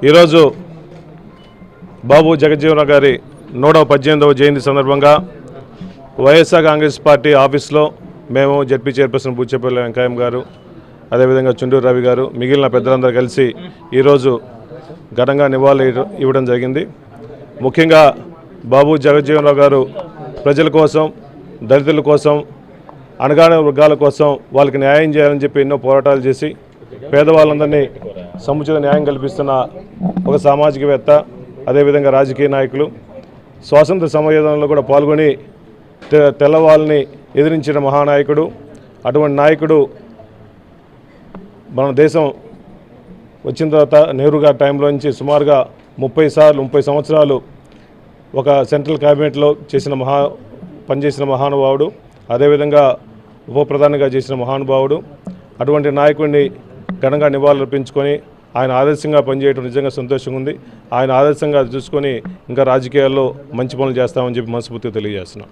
ఈరోజు బాబు జగజ్జీవన్ గారి 118వ జయంతి సందర్భంగా వైఎస్ఆర్ కాంగ్రెస్ పార్టీ ఆఫీస్లో మేము జడ్పీ చైర్పర్సన్ బూచేపల్లి వెంకయ్య గారు, అదేవిధంగా చుండూరు రవి గారు, మిగిలిన పెద్దలందరూ కలిసి ఈరోజు ఘనంగా నివాళులు ఇవ్వడం జరిగింది. ముఖ్యంగా బాబు జగజ్జీవన్ గారు ప్రజల కోసం, దళితుల కోసం, అణగారిన వర్గాల కోసం వాళ్ళకి న్యాయం చేయాలని చెప్పి ఎన్నో పోరాటాలు చేసి పేదవాళ్ళందరినీ సముచిత న్యాయం కల్పిస్తున్న ఒక సామాజికవేత్త, అదేవిధంగా రాజకీయ నాయకులు. స్వాతంత్ర సమరయోధనలో కూడా పాల్గొని తెల్లవాళ్ళని ఎదిరించిన మహానాయకుడు. అటువంటి నాయకుడు మన దేశం వచ్చిన తర్వాత నెహ్రూ గారి టైంలో నుంచి సుమారుగా 30 సంవత్సరాలు ఒక సెంట్రల్ క్యాబినెట్లో పనిచేసిన మహానుభావుడు, అదేవిధంగా ఉప ప్రధానిగా చేసిన మహానుభావుడు. అటువంటి నాయకుడిని ఘనంగా నివాళులర్పించుకొని ఆయన ఆదర్శంగా పనిచేయడం నిజంగా సంతోషంగా ఉంది. ఆయన ఆదర్శంగా చూసుకొని ఇంకా రాజకీయాల్లో మంచి పనులు చేస్తామని చెప్పి మనస్ఫూర్తిగా తెలియజేస్తున్నాం.